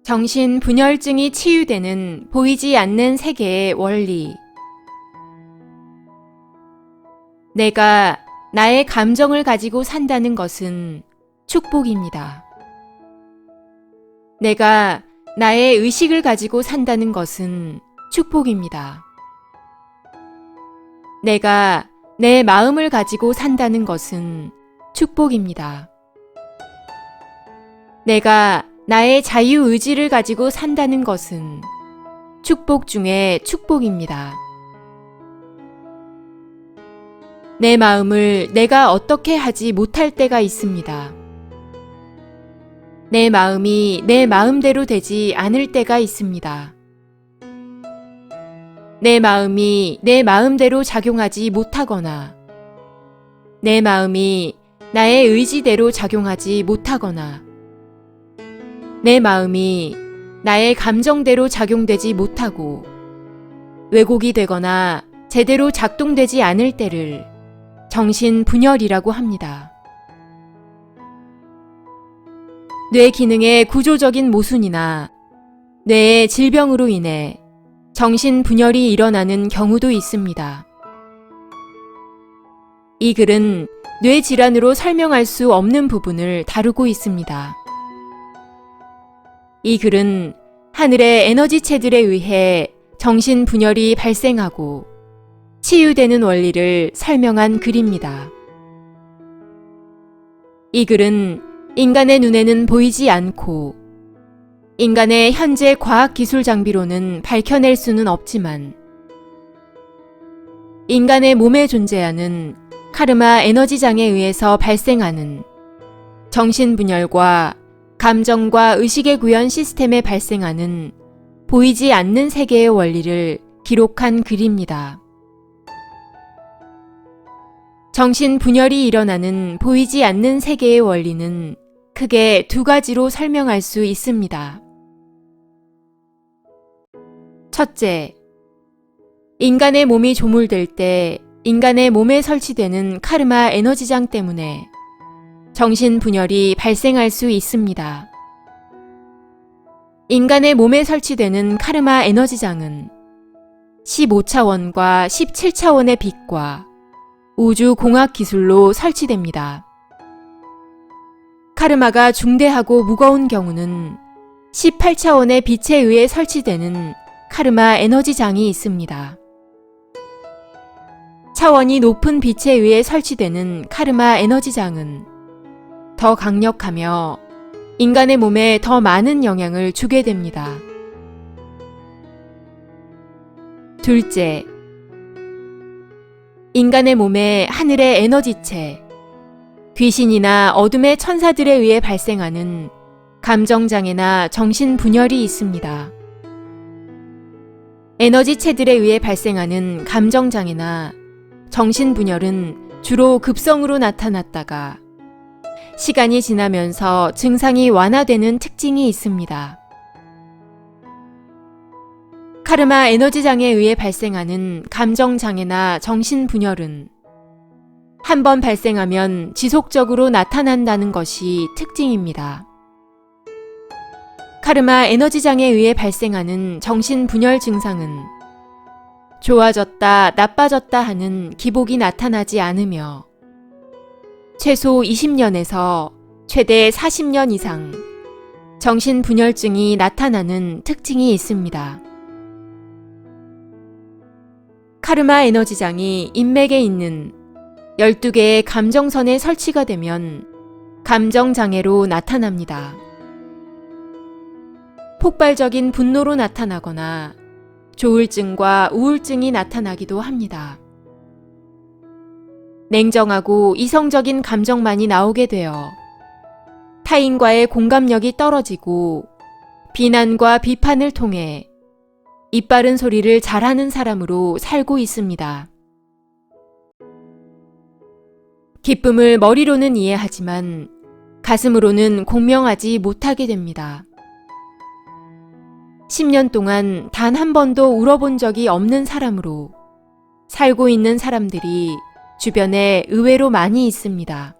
정신 분열증이 치유되는 보이지 않는 세계의 원리. 내가 나의 감정을 가지고 산다는 것은 축복입니다. 내가 나의 의식을 가지고 산다는 것은 축복입니다. 내가 내 마음을 가지고 산다는 것은 축복입니다. 내가 나의 자유의지를 가지고 산다는 것은 축복 중에 축복입니다. 내 마음을 내가 어떻게 하지 못할 때가 있습니다. 내 마음이 내 마음대로 되지 않을 때가 있습니다. 내 마음이 내 마음대로 작용하지 못하거나, 내 마음이 나의 의지대로 작용하지 못하거나, 내 마음이 나의 감정대로 작용되지 못하고 왜곡이 되거나 제대로 작동되지 않을 때를 정신분열이라고 합니다. 뇌 기능의 구조적인 모순이나 뇌의 질병으로 인해 정신분열이 일어나는 경우도 있습니다. 이 글은 뇌질환으로 설명할 수 없는 부분을 다루고 있습니다. 이 글은 하늘의 에너지체들에 의해 정신분열이 발생하고 치유되는 원리를 설명한 글입니다. 이 글은 인간의 눈에는 보이지 않고 인간의 현재 과학기술 장비로는 밝혀낼 수는 없지만 인간의 몸에 존재하는 카르마 에너지장에 의해서 발생하는 정신분열과 감정과 의식의 구현 시스템에 발생하는 보이지 않는 세계의 원리를 기록한 글입니다. 정신분열이 일어나는 보이지 않는 세계의 원리는 크게 두 가지로 설명할 수 있습니다. 첫째, 인간의 몸이 조물될 때 인간의 몸에 설치되는 카르마 에너지장 때문에 정신분열이 발생할 수 있습니다. 인간의 몸에 설치되는 카르마 에너지장은 15차원과 17차원의 빛과 우주공학 기술로 설치됩니다. 카르마가 중대하고 무거운 경우는 18차원의 빛에 의해 설치되는 카르마 에너지장이 있습니다. 차원이 높은 빛에 의해 설치되는 카르마 에너지장은 더 강력하며 인간의 몸에 더 많은 영향을 주게 됩니다. 둘째, 인간의 몸에 하늘의 에너지체, 귀신이나 어둠의 천사들에 의해 발생하는 감정장애나 정신분열이 있습니다. 에너지체들에 의해 발생하는 감정장애나 정신분열은 주로 급성으로 나타났다가 시간이 지나면서 증상이 완화되는 특징이 있습니다. 카르마 에너지장에 의해 발생하는 감정장애나 정신분열은 한 번 발생하면 지속적으로 나타난다는 것이 특징입니다. 카르마 에너지장에 의해 발생하는 정신분열 증상은 좋아졌다, 나빠졌다 하는 기복이 나타나지 않으며 최소 20년에서 최대 40년 이상 정신분열증이 나타나는 특징이 있습니다. 카르마 에너지장이 인맥에 있는 12개의 감정선에 설치가 되면 감정장애로 나타납니다. 폭발적인 분노로 나타나거나 조울증과 우울증이 나타나기도 합니다. 냉정하고 이성적인 감정만이 나오게 되어 타인과의 공감력이 떨어지고 비난과 비판을 통해 이빠른 소리를 잘하는 사람으로 살고 있습니다. 기쁨을 머리로는 이해하지만 가슴으로는 공명하지 못하게 됩니다. 10년 동안 단 한 번도 울어본 적이 없는 사람으로 살고 있는 사람들이 주변에 의외로 많이 있습니다.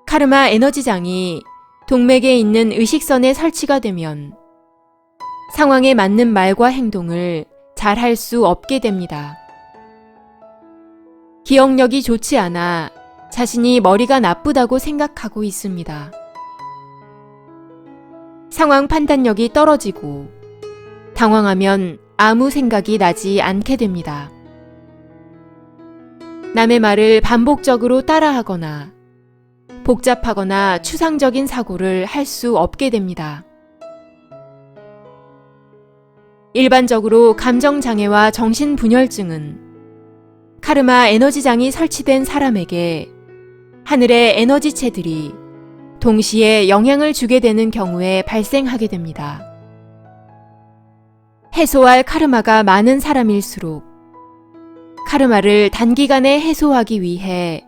카르마 에너지장이 동맥에 있는 의식선에 설치가 되면 상황에 맞는 말과 행동을 잘 할 수 없게 됩니다. 기억력이 좋지 않아 자신이 머리가 나쁘다고 생각하고 있습니다. 상황 판단력이 떨어지고 당황하면 아무 생각이 나지 않게 됩니다. 남의 말을 반복적으로 따라하거나 복잡하거나 추상적인 사고를 할 수 없게 됩니다. 일반적으로 감정장애와 정신분열증은 카르마 에너지장이 설치된 사람에게 하늘의 에너지체들이 동시에 영향을 주게 되는 경우에 발생하게 됩니다. 해소할 카르마가 많은 사람일수록 카르마를 단기간에 해소하기 위해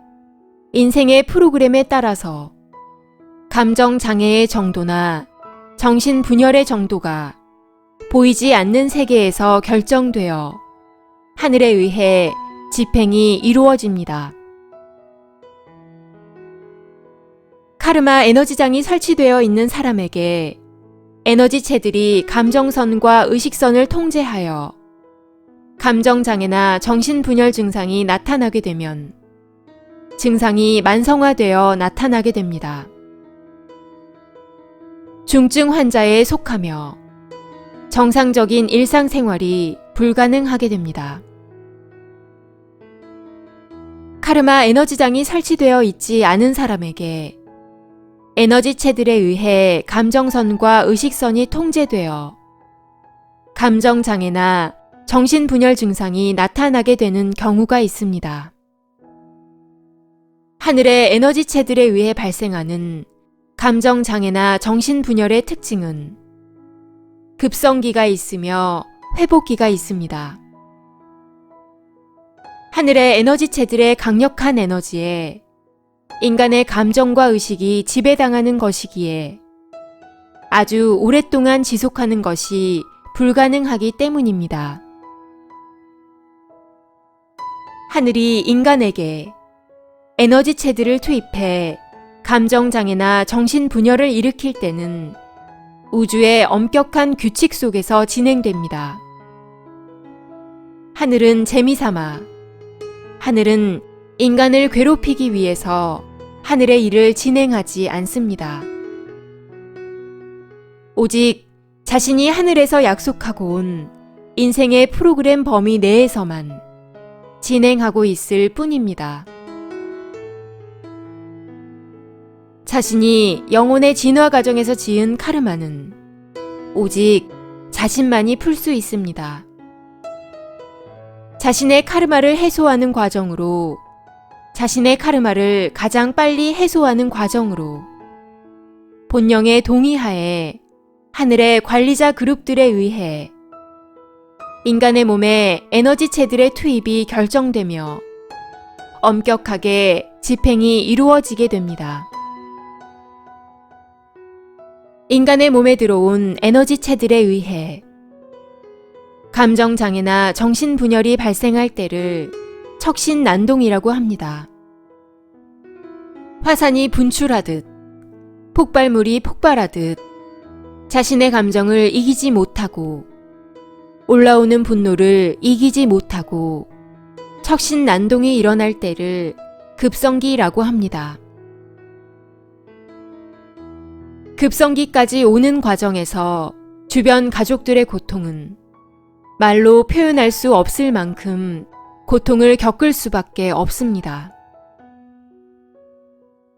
인생의 프로그램에 따라서 감정장애의 정도나 정신분열의 정도가 보이지 않는 세계에서 결정되어 하늘에 의해 집행이 이루어집니다. 카르마 에너지장이 설치되어 있는 사람에게 에너지체들이 감정선과 의식선을 통제하여 감정장애나 정신분열 증상이 나타나게 되면 증상이 만성화되어 나타나게 됩니다. 중증 환자에 속하며 정상적인 일상생활이 불가능하게 됩니다. 카르마 에너지장이 설치되어 있지 않은 사람에게 에너지체들에 의해 감정선과 의식선이 통제되어 감정장애나 정신분열 증상이 나타나게 되는 경우가 있습니다. 하늘의 에너지체들에 의해 발생하는 감정장애나 정신분열의 특징은 급성기가 있으며 회복기가 있습니다. 하늘의 에너지체들의 강력한 에너지에 인간의 감정과 의식이 지배당하는 것이기에 아주 오랫동안 지속하는 것이 불가능하기 때문입니다. 하늘이 인간에게 에너지체들을 투입해 감정장애나 정신분열을 일으킬 때는 우주의 엄격한 규칙 속에서 진행됩니다. 하늘은 재미삼아, 하늘은 인간을 괴롭히기 위해서 하늘의 일을 진행하지 않습니다. 오직 자신이 하늘에서 약속하고 온 인생의 프로그램 범위 내에서만 진행하고 있을 뿐입니다. 자신이 영혼의 진화 과정에서 지은 카르마는 오직 자신만이 풀 수 있습니다. 자신의 카르마를 해소하는 과정으로, 자신의 카르마를 가장 빨리 해소하는 과정으로 본령의 동의하에 하늘의 관리자 그룹들에 의해 인간의 몸에 에너지체들의 투입이 결정되며 엄격하게 집행이 이루어지게 됩니다. 인간의 몸에 들어온 에너지체들에 의해 감정장애나 정신분열이 발생할 때를 척신난동이라고 합니다. 화산이 분출하듯, 폭발물이 폭발하듯 자신의 감정을 이기지 못하고 올라오는 분노를 이기지 못하고 척신난동이 일어날 때를 급성기라고 합니다. 급성기까지 오는 과정에서 주변 가족들의 고통은 말로 표현할 수 없을 만큼 고통을 겪을 수밖에 없습니다.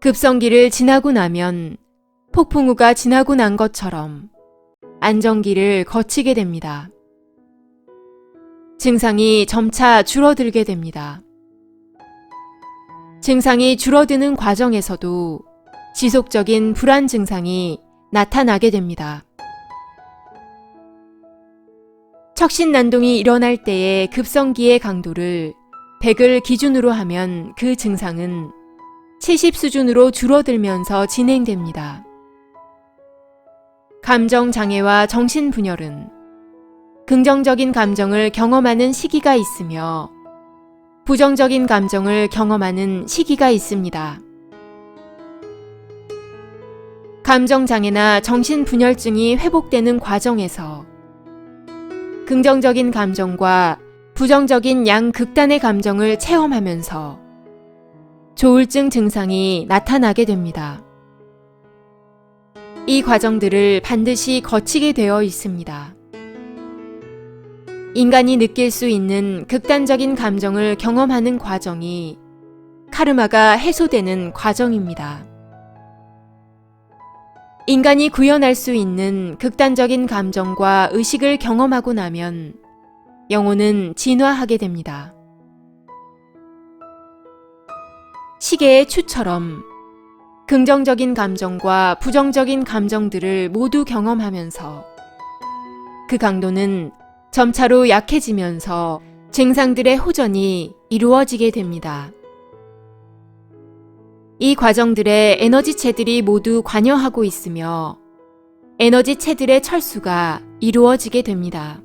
급성기를 지나고 나면 폭풍우가 지나고 난 것처럼 안정기를 거치게 됩니다. 증상이 점차 줄어들게 됩니다. 증상이 줄어드는 과정에서도 지속적인 불안 증상이 나타나게 됩니다. 척신난동이 일어날 때의 급성기의 강도를 100을 기준으로 하면 그 증상은 70 수준으로 줄어들면서 진행됩니다. 감정장애와 정신분열은 긍정적인 감정을 경험하는 시기가 있으며 부정적인 감정을 경험하는 시기가 있습니다. 감정장애나 정신분열증이 회복되는 과정에서 긍정적인 감정과 부정적인 양극단의 감정을 체험하면서 조울증 증상이 나타나게 됩니다. 이 과정들을 반드시 거치게 되어 있습니다. 인간이 느낄 수 있는 극단적인 감정을 경험하는 과정이 카르마가 해소되는 과정입니다. 인간이 구현할 수 있는 극단적인 감정과 의식을 경험하고 나면 영혼은 진화하게 됩니다. 시계의 추처럼 긍정적인 감정과 부정적인 감정들을 모두 경험하면서 그 강도는 점차로 약해지면서 증상들의 호전이 이루어지게 됩니다. 이 과정들에 에너지체들이 모두 관여하고 있으며 에너지체들의 철수가 이루어지게 됩니다.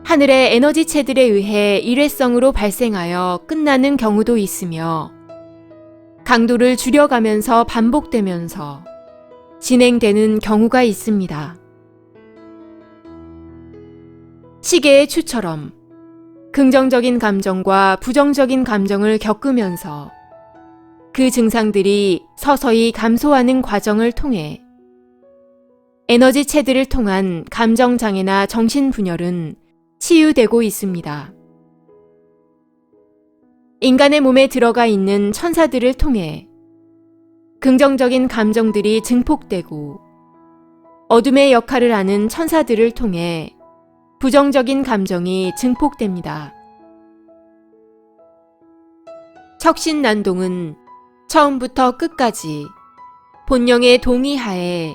하늘의 에너지체들에 의해 일회성으로 발생하여 끝나는 경우도 있으며 강도를 줄여가면서 반복되면서 진행되는 경우가 있습니다. 시계의 추처럼 긍정적인 감정과 부정적인 감정을 겪으면서 그 증상들이 서서히 감소하는 과정을 통해 에너지체들을 통한 감정장애나 정신분열은 치유되고 있습니다. 인간의 몸에 들어가 있는 천사들을 통해 긍정적인 감정들이 증폭되고 어둠의 역할을 하는 천사들을 통해 부정적인 감정이 증폭됩니다. 척신난동은 처음부터 끝까지 본령의 동의하에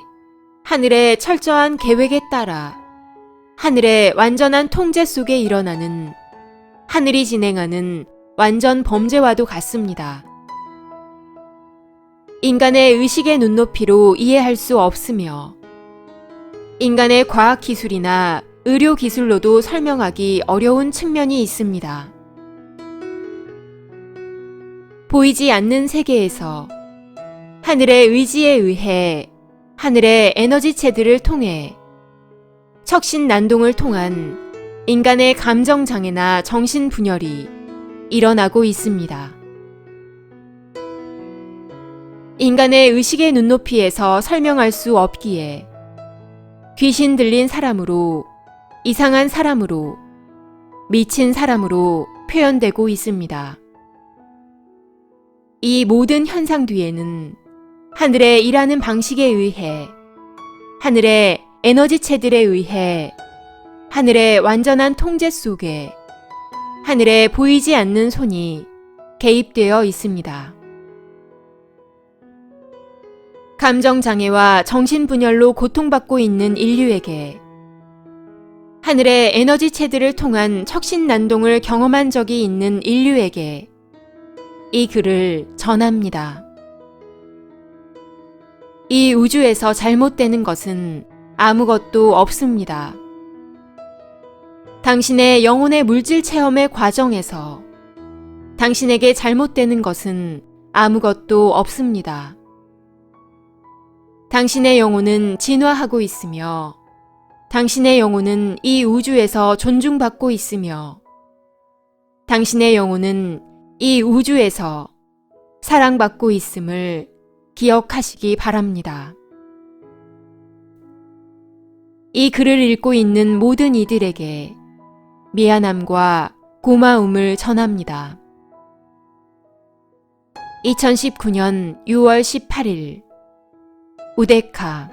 하늘의 철저한 계획에 따라 하늘의 완전한 통제 속에 일어나는 하늘이 진행하는 완전 범죄와도 같습니다. 인간의 의식의 눈높이로 이해할 수 없으며 인간의 과학기술이나 의료기술로도 설명하기 어려운 측면이 있습니다. 보이지 않는 세계에서 하늘의 의지에 의해 하늘의 에너지체들을 통해 척신난동을 통한 인간의 감정장애나 정신분열이 일어나고 있습니다. 인간의 의식의 눈높이에서 설명할 수 없기에 귀신 들린 사람으로, 이상한 사람으로, 미친 사람으로 표현되고 있습니다. 이 모든 현상 뒤에는 하늘의 일하는 방식에 의해, 하늘의 에너지체들에 의해, 하늘의 완전한 통제 속에 하늘의 보이지 않는 손이 개입되어 있습니다. 감정장애와 정신분열로 고통받고 있는 인류에게 하늘의 에너지체들을 통한 척신난동을 경험한 적이 있는 인류에게 이 글을 전합니다. 이 우주에서 잘못되는 것은 아무것도 없습니다. 당신의 영혼의 물질 체험의 과정에서 당신에게 잘못되는 것은 아무것도 없습니다. 당신의 영혼은 진화하고 있으며 당신의 영혼은 이 우주에서 존중받고 있으며 당신의 영혼은 이 우주에서 사랑받고 있음을 기억하시기 바랍니다. 이 글을 읽고 있는 모든 이들에게 미안함과 고마움을 전합니다. 2019년 6월 18일 우데카